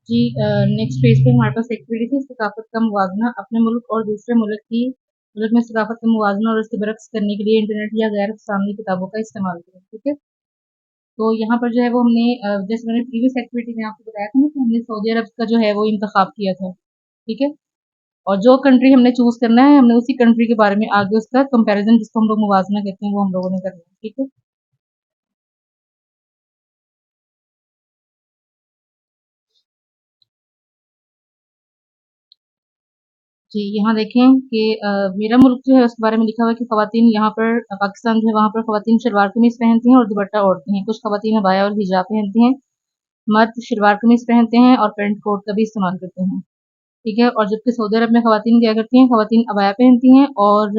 जी next page पे हमारे पास activity थी सकाफत का मुवाजना। अपने मुल्क और दूसरे मुल्क में सकाफत का मुवाजना और उसके बरक्स करने के लिए इंटरनेट या गैर सामनी किताबों का इस्तेमाल करें। ठीक है, तो यहाँ पर जो है वो हमने जैसे मैंने प्रीवियस एक्टिविटी में आपको बताया था ना कि हमने सऊदी अरब का जो है वो इंतखाब किया था। ठीक है, और जो कंट्री हमने चूज करना है हमने उसी कंट्री के बारे में आगे उसका कंपैरिजन जिसको हम लोग मुवाजना कहते हैं वो हम लोगों ने करना है। ठीक है, जी, यहाँ देखें कि मेरा मुल्क जो है उसके बारे में लिखा हुआ है कि ख़वातीन यहाँ पर पाकिस्तान जो है वहाँ पर ख़वातीन शलवार कमीज़ पहनती हैं और दुपट्टा ओढ़ती हैं। कुछ ख़वातीन अबाया और हिजाब पहनती हैं। मर्द शलवार कमीज़ पहनते हैं और पैंट कोट का भी इस्तेमाल करते हैं। ठीक है, और जबकि सऊदी अरब में ख़वातीन क्या करती हैं, ख़वातीन अबाया पहनती हैं और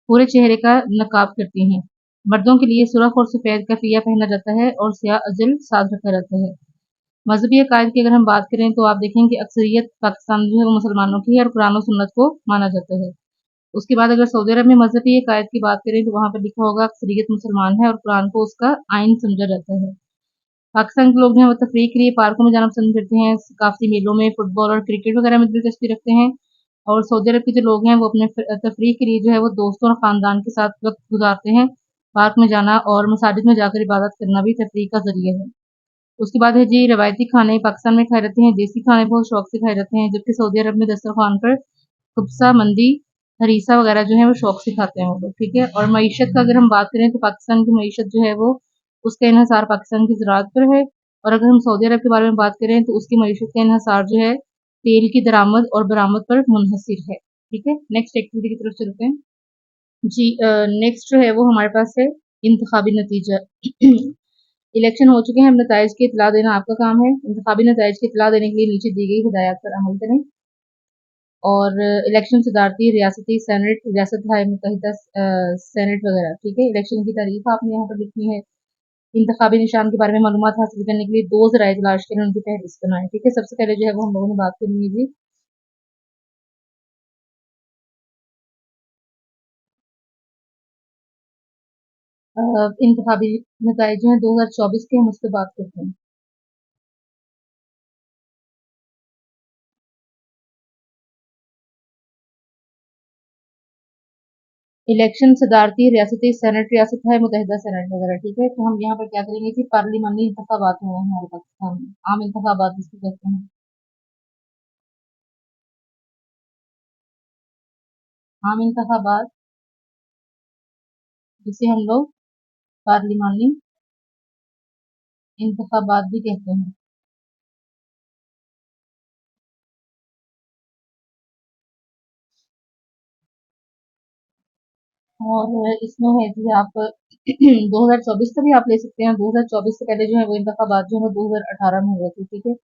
पूरे चेहरे का नकाब करती हैं। मर्दों के लिए सुर्ख और सफ़ेद कफ़िया पहना जाता है और स्याह अज़ल साथ रखा जाता है। मज़हबी अकायद की अगर हम बात करें तो आप देखें कि अक्सरियत पाकिस्तान जो है वो मुसलमानों की है और कुरान और सुन्नत को माना जाता है। उसके बाद अगर सऊदी अरब में मज़हबी अकायद की बात करें तो वहाँ पर लिखा होगा अक्सरियत मुसलमान है और कुरान को उसका आइन समझा जाता है। पाकिस्तान के लोग जो हैं वो तफरीह के लिए पार्कों में जाना पसंद करते हैं, सकाफ़ती मेलों में फुटबॉल और क्रिकेट वगैरह में दिलचस्पी रखते हैं। और सऊदी अरब के जो लोग हैं वो अपने तफरीह के लिए जो है वो दोस्तों और ख़ानदान के साथ वक़्त गुज़ारते हैं। पार्क में जाना और मसाजिद में जाकर इबादत करना भी तफरीह का ज़रिया है। उसके बाद है जी रवायती खाने पाकिस्तान में खाए जाते हैं, देसी खाने बहुत शौक से खाए जाते हैं, जबकि सऊदी अरब में दस्तरख़्वान पर कुब्सा, मंदी, हरीसा वगैरह जो है वो शौक से खाते हैं वो लोग। ठीक है, और मईशत का अगर हम बात करें तो पाकिस्तान की मईशत जो है वो उसका इन्हिसार पाकिस्तान की ज़राअत पर है। और अगर हम सऊदी अरब के बारे में बात करें तो उसकी मईशत का इन्हिसार जो है तेल की दरामद और बरामद पर मुनहसर है। ठीक है, नेक्स्ट एक्टिविटी की तरफ चलते हैं। जी नेक्स्ट जो है वो हमारे पास है इंतखाबी नतीजा। इलेक्शन हो चुके हैं, अब नताइज की इत्तला देना आपका काम है। इंतखाबी नताइज की इत्तला देने के लिए नीचे दी गई हिदायत पर अमल करें। और इलेक्शन सदारती, रियासती, सेनेट, रियासत-हाए मुत्तहिदा सेनेट वगैरह। ठीक है, इलेक्शन की तारीख आपने यहाँ पर लिखनी है। इंतखाबी निशान के बारे में मालूमात हासिल करने के लिए 2 ज़राए तलाश करें, उनकी फहरिस्त बनाएँ। ठीक है, सबसे पहले जो है वो हम लोगों ने बात करनी है जी इंतखाबी नताइज जो हैं 2024 के, हम उस पे बात करते हैं। इलेक्शन सदारती, रियासती, सेनेट, रियासत-हाए मुत्तहिदा सेनेट वगैरह। ठीक है, तो हम यहाँ पर क्या करेंगे कि पार्लिमानी इंतखाबात हुए हैं हमारे पाकिस्तान में, आम इंतखाबात जिसको कहते हैं। आम इंतखाबात जिसे हम लोग पार्लिमानी इंतखाबात भी कहते हैं। और इसमें है कि आप 2024 का भी आप ले सकते हैं। 2024 से पहले जो है वो इंतखाबात जो है 2018 में हुए थे। ठीक है,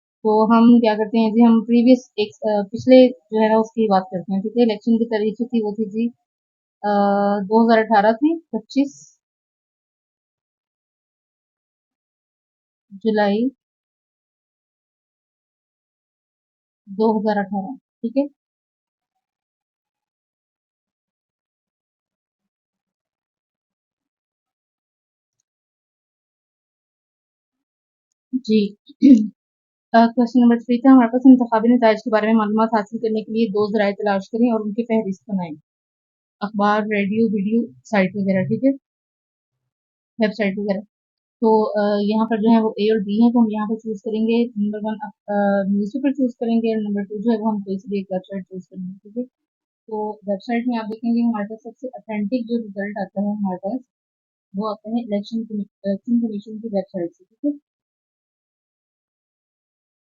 तो हम क्या करते हैं जी, हम प्रीवियस पिछले जो है ना उसकी बात करते हैं। ठीक है, इलेक्शन की तारीख जो थी वो थी जी 2018 थी, 25 जुलाई 2018। ठीक है, जी क्वेश्चन नंबर 3 था हमारे पास, इंतखाबी नताइज के बारे में मालूमात हासिल करने के लिए 2 ज़राए तलाश करें और उनकी फहरिस्त बनाएं। अखबार, रेडियो, वीडियो, साइट वगैरह। ठीक है, वेबसाइट वगैरह। तो यहाँ पर जो है वो ए और बी है, तो हम यहाँ पर चूज़ करेंगे नंबर 1 न्यूज़पेपर चूज़ करेंगे और नंबर 2 जो है वो हम कोई सी भी एक वेबसाइट चूज़ करेंगे। ठीक है, तो वेबसाइट में आप देखेंगे हमारे पास सबसे ऑथेंटिक जो रिजल्ट आता है हमारे पास वो आता है इलेक्शन कमीशन की वेबसाइट से। ठीक है,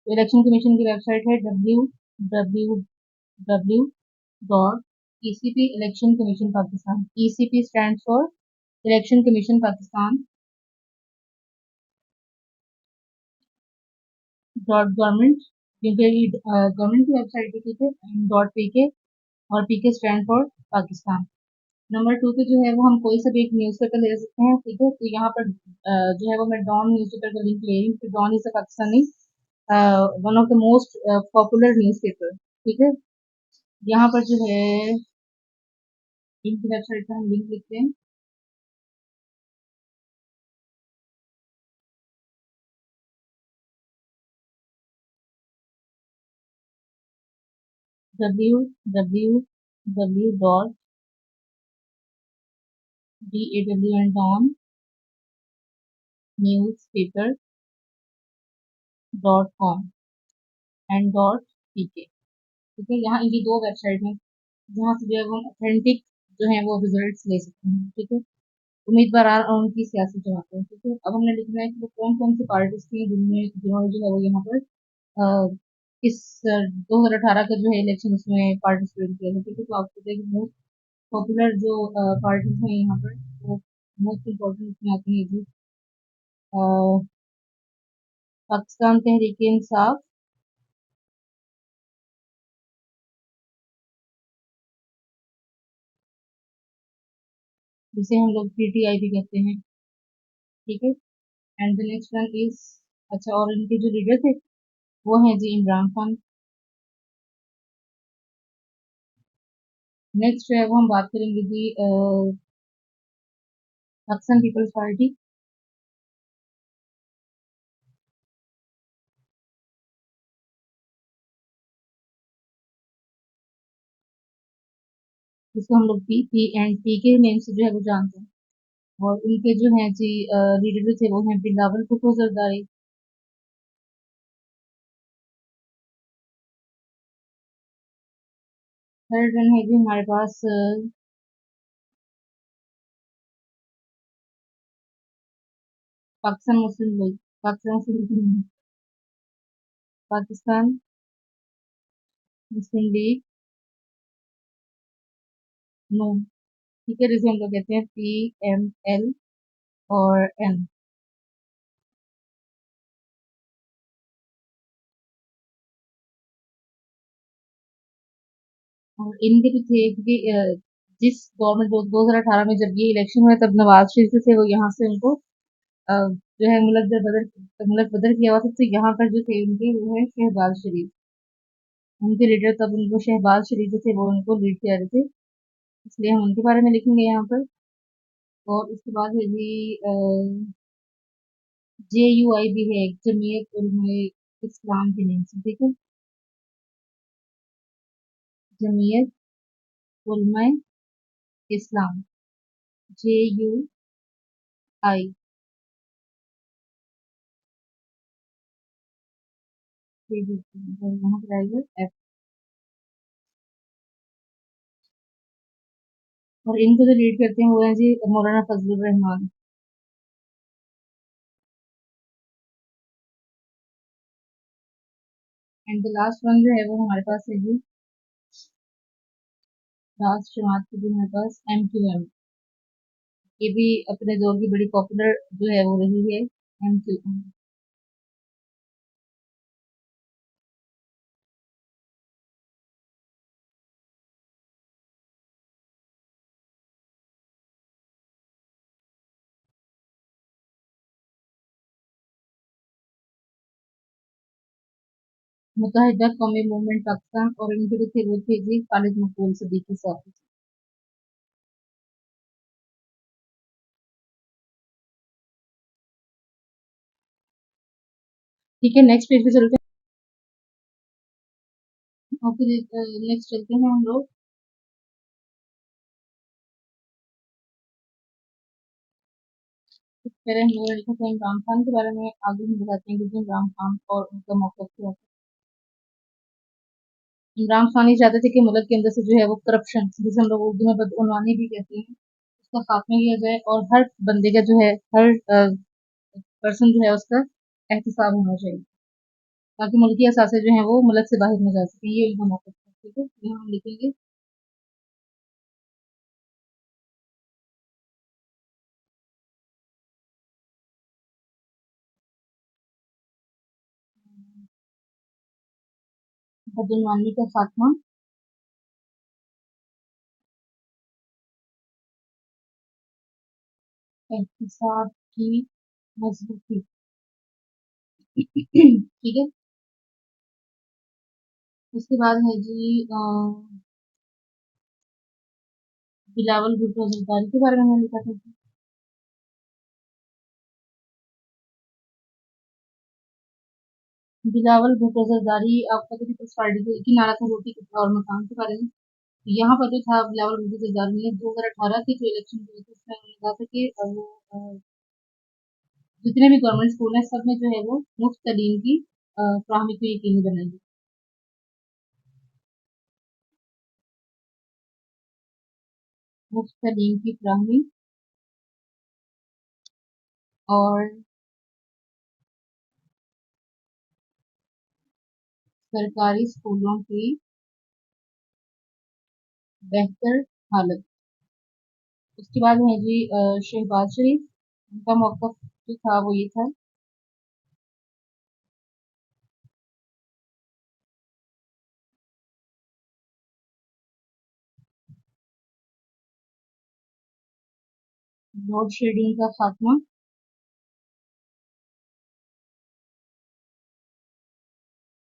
तो इलेक्शन कमीशन की वेबसाइट है www.ecp election commission Pakistan. ECP stand for election commission Pakistan dot government, क्योंकि ये गवर्नमेंट की वेबसाइट है। ठीक है, डॉट पी के, और पी के स्टैंड फॉर पाकिस्तान। नंबर 2 पे जो है वो हम कोई सा भी एक न्यूज़पेपर ले सकते हैं। ठीक है, तो यहाँ पर जो है वो मैं डॉन न्यूज़पेपर का लिंक ले रही हूँ। Dawn is a Pakistani one of the most popular newspaper. ठीक है, यहाँ पर जो है इनकी वेबसाइट का हम लिंक लिखते हैं। www.dawn.newspaper.com एंड डॉट पीके। ठीक है, यहाँ इनकी दो वेबसाइट हैं जहाँ से जो है वो ऑथेंटिक जो है वो रिजल्ट्स ले सकते हैं। ठीक है, उम्मीदवार और उनकी सियासी जमातें हैं। ठीक है, अब हमने लिखना है कि वो कौन कौन सी पार्टीज थी जिनमें जिन्होंने जो है वो यहाँ पर इस 2018 का जो है इलेक्शन उसमें पार्टिसिपेट किया था। ठीक है, तो आपको देखिए मोस्ट पॉपुलर जो पार्टीज हैं यहाँ पर, वो मोस्ट इम्पोर्टेंट इसमें आती है जी अ, पाकिस्तान तहरीक इंसाफ, जिसे हम लोग पीटीआई भी कहते हैं। ठीक है, and the next one is, अच्छा, और इनके जो लीडर थे वो हैं जी इमरान खान। नेक्स्ट जो है वो हम बात करेंगे जी पाकिस्तान पीपल्स पार्टी, जिसको हम लोग पी के नेम से जो है वो जानते हैं। और इनके जो हैं जी लीडर जो थे वो हैं बिलावल भुट्टो जरदारी। थर्ड वन है जी हमारे पास पाकिस्तान मुस्लिम लीग, पाकिस्तान मुस्लिम लीग नो। ठीक है, जिसे हम लोग कहते हैं PML और N। और इनके जो थे क्योंकि जिस दौर में 2018 में जब ये इलेक्शन हुए तब नवाज शरीफ जो थे वो यहाँ से उनको जो है मुल्क बदल किया हुआ था, तो यहाँ पर जो थे उनके वो है शहबाज शरीफ। उनके लीडर तब उनको शहबाज शरीफ जो थे वो उनको लीड कर रहे थे, इसलिए हम उनके बारे में लिखेंगे यहाँ पर। और उसके बाद है जी JUI भी है, एक जमीयत उलमा इस्लाम के नेम से। ठीक है, जमीयत उलमा इस्लाम, JUI। यहाँ पर आएगा F। और इनको जो लीड करते हैं वो है जी मौलाना Fazlur Rahman. And the last one जो है वो हमारे पास है जी लास्ट जमात की जो हमारे पास MQM। ये भी अपने दौर की बड़ी पॉपुलर जो है वो रही है, MQM। मुत्तहिदा कौमी मूवमेंट पाकिस्तान, और इनके जो थे वो थे जी खालिद मकबूल सिद्दीकी साहब। ठीक है, नेक्स्ट पेज पे चलते हैं। ओके, नेक्स्ट चलते हैं हम लोग। पहले हम लोग लिखते हैं इमरान खान के बारे में, आगे हम बताते हैं कि इमरान खान और उनका मौक़िफ़ क्या था। इमरान खान ये चाहते थे कि मुल्क के अंदर से जो है वो करप्शन, जिसे हम लोग उर्दू में बदउनवानी भी कहते हैं, उसका खात्मा किया जाए और हर बंदे का जो है हर पर्सन जो है उसका एहतसाब होना चाहिए, ताकि मुल्क की असासे जो है वो मुल्क से बाहर न जा सके। ये उनका मौक़िफ़ था। ठीक है, यहाँ हम लिखेंगे बदउनवानी का खात्मा, एहतसाब की मजबूती। ठीक है, उसके बाद है जी बिलावल भुट्टो जरदारी के बारे में मैंने लिखा था। बिलावल भुट्टो जरदारी आपका तो पीपल्स पार्टी की नारा था रोटी कपड़ा और मकान के बारे में। तो यहाँ पर जो था बिलावल भुट्टो जरदारी ने 2018 के जो इलेक्शन हुए थे उसमें उन्होंने कहा था कि वो जितने भी गवर्नमेंट स्कूल हैं सब में जो है वो मुफ्त तालीम की फराहमी को यकीनी बनाएगी। मुफ्त तालीम की फराहमी और सरकारी स्कूलों की बेहतर हालत। उसके बाद है जी शहबाज शरीफ, उनका मौक़िफ़ जो था वो ये था लोड शेडिंग का खात्मा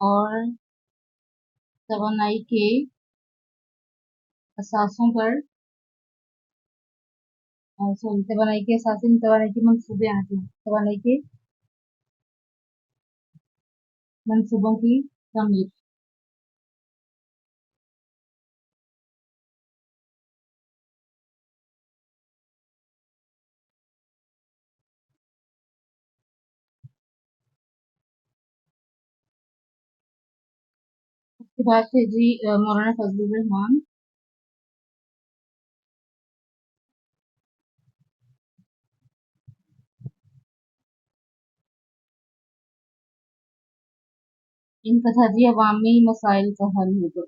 और तवानाई के असासों पर सॉरी तवानाई के असासे नहीं, तवानाई के मंसूबे आते हैं, तवानाई के मंसूबों की तमीर। उसके बाद थे जी मौलाना फजलुर रहमान, इनका था जी अवामी मसाइल का हल होगा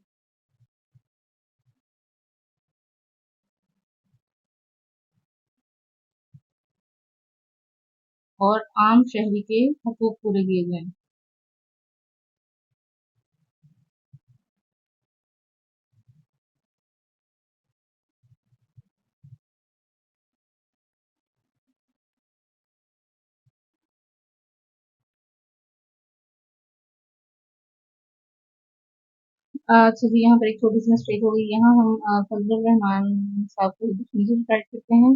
और आम शहरी के हकूक पूरे किए जाएं। अच्छा जी यहाँ पर एक छोटी सी मिस्टेक हो गई, यहाँ हम फजलुर रहमान साहब को नीचे टाइप करते हैं,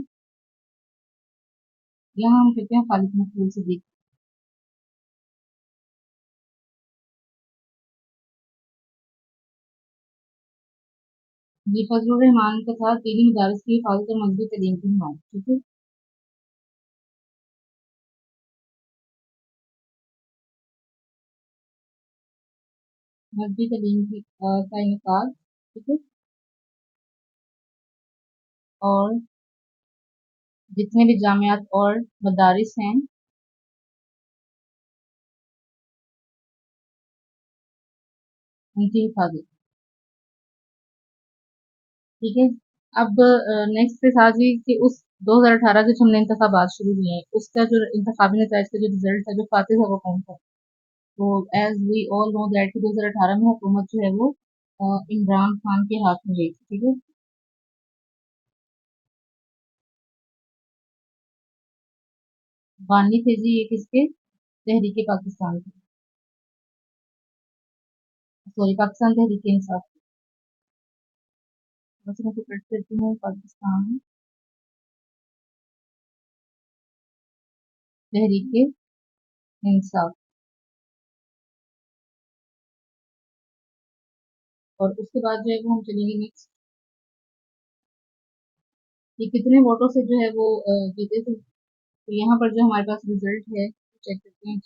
यहाँ हम कहते हैं खालिद मकबूल सिद्दीकी। ये फजलुर रहमान का था दीनी मदारिस की हिफाजत और मजहबी तालीम की हिमायत, ठीक है। मजहबी तालीम की का इनकार, ठीक है। और जितने भी जामियात और मदारिस हैं उनकी हिफाजत, ठीक है। अब नेक्स्ट पे था जी कि उस 2018 के जो हमने इंतखाबात शुरू हुए हैं उसका जो इंतखाबी नताइज का जो रिजल्ट था जो फातिह था वो कौन था। तो as we all know that कि 2018 में हुकूमत जो है वो इमरान खान के हाथ में गई थी, ठीक है। बानी थे जी ये किसके, तहरीके पाकिस्तान के, सॉरी पाकिस्तान तहरीके इंसाफ, बस मैं कट करती हूँ पाकिस्तान तहरीके इंसाफ। और उसके बाद जो है वो हम चलेंगे नेक्स्ट कि कितने वोटों से जो है वो जीते थे। तो यहाँ पर जो हमारे पास रिजल्ट है चेक करते हैं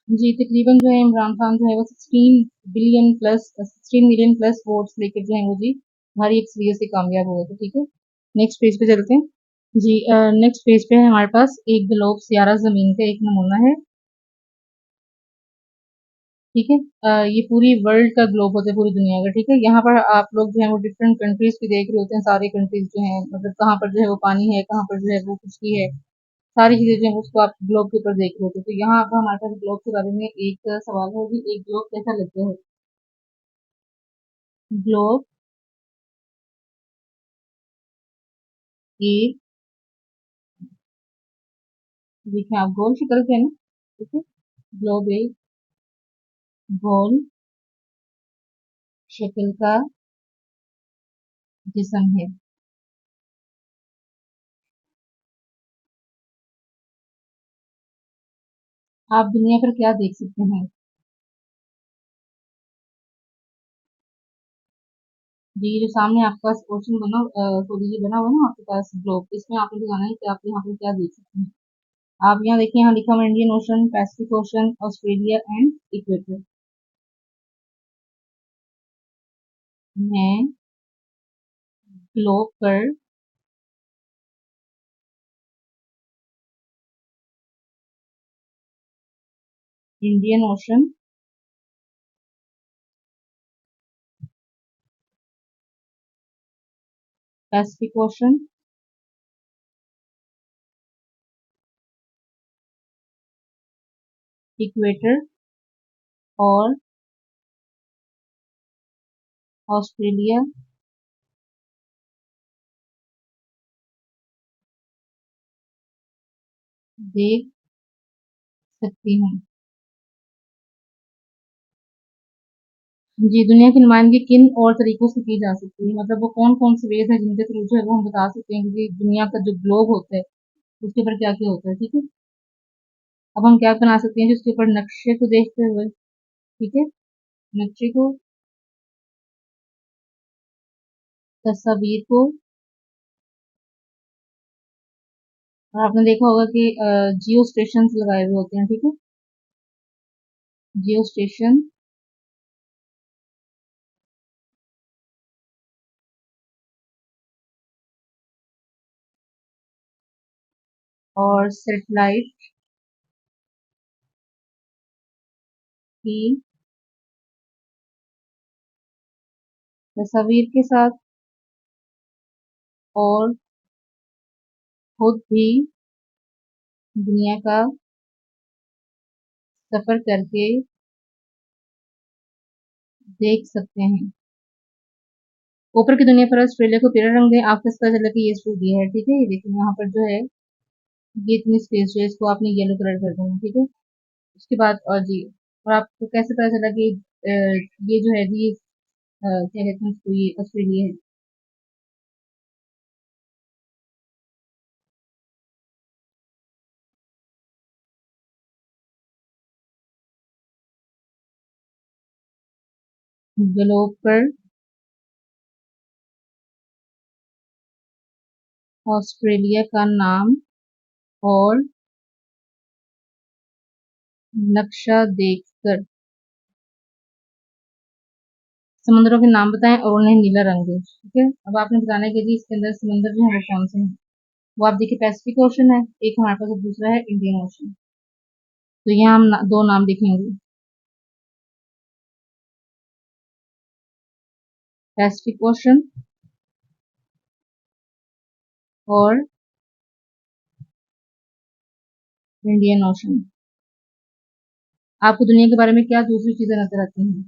जी तकरीबन जो है इमरान खान जो है वो 16 मिलियन प्लस वोट्स लेकर जो है वो जी भारी अक्सरियत से कामयाब हुए थे, ठीक है। नेक्स्ट पेज पे चलते हैं जी। नेक्स्ट पेज पे है हमारे पास एक ग्लोब सियारा जमीन का एक नमूना है, ठीक है। ये पूरी वर्ल्ड का ग्लोब होता है, पूरी दुनिया का, ठीक है। यहाँ पर आप लोग जो है वो डिफरेंट कंट्रीज भी देख रहे होते हैं, सारी कंट्रीज जो है मतलब कहाँ पर जो है वो पानी है, कहाँ पर जो है वो खुशकी है, सारी चीजें जो है उसको आप ग्लोब के ऊपर देख रहे होते हैं। तो यहाँ पर हमारे पास ग्लोब के बारे में एक सवाल है कि एक ग्लोब कैसा लगता है। ग्लोब एक, देखिए आप गोल शक्ल के ना, ठीक है। ग्लोब एक गोल शक्ल का जिस्म है, आप दुनिया पर क्या देख सकते हैं? जी, जो सामने आपके पास ओशन बना सॉरी ये बना हुआ है ना आपके पास ग्लोब, इसमें आपने दिखाना है कि आप यहाँ पे क्या देख सकते हैं। आप यहाँ देखिए, यहाँ लिखा हुआ है Indian ocean, Pacific ocean, Australia and equator. मैं ग्लोब पर Indian ocean, Pacific ocean, equator और ऑस्ट्रेलिया देख सकती हूँ। जी, दुनिया की नुमाइंदगी किन और तरीकों से की जा सकती है? मतलब वो कौन-कौन से वेज़ हैं जिनके थ्रू जो है वो हम बता सकते हैं कि दुनिया का जो ग्लोब होता है, उसके ऊपर क्या-क्या होता है, ठीक है? अब हम क्या बना सकते हैं, जिसके ऊपर नक्शे को देखते हुए, ठीक है? नक्शे को, तस्वीर को, और आपने देखा होगा कि जियो स्टेशंस लगाए हुए होते हैं, ठीक है? जियो स्टेशन और सैटेलाइट की तस्वीर के साथ और खुद भी दुनिया का सफ़र करके देख सकते हैं। ऊपर की दुनिया पर ऑस्ट्रेलिया को पीला रंग दें, आपको इसका पता चला कि ये ऑस्ट्रेलिया है, ठीक है? ये देखिए यहाँ पर जो है, ये इतनी स्पेस जो है इसको आपने येलो कलर कर देना, ठीक है? उसके बाद और जी, और आपको कैसे पता चला कि ये जो है जी क्या कहते हैं उसको, ये ऑस्ट्रेलिया है? ग्लोब पर ऑस्ट्रेलिया का नाम और नक्शा देखकर समुद्रों के नाम बताएं और उन्हें नीला रंग दें, ठीक है? अब आपने बताना है कि जी इसके अंदर समुद्र जो है वो कौन से हैं। वो आप देखिए, पैसिफिक ओशन है एक हमारे पास, और दूसरा है इंडियन ओशन। तो यहाँ हम दो नाम लिखेंगे, पैसिफिक ओशन और इंडियन ओशन। आपको दुनिया के बारे में क्या दूसरी चीजें नजर आती हैं?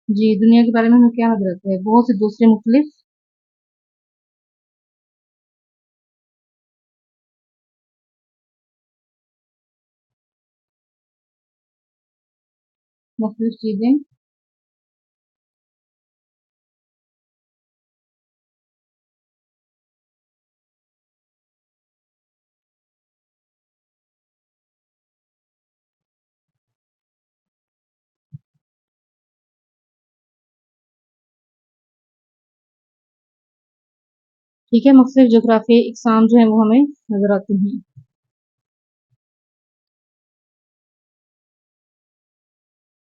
जी, दुनिया के बारे में हमें क्या नजर आता है? बहुत से दूसरे मुख्तलिफ मुख्तलिफ चीजें ठीक है, मुख्तलिफ जोग्राफियाई इकसाम जो है वो हमें नजर आती हैं।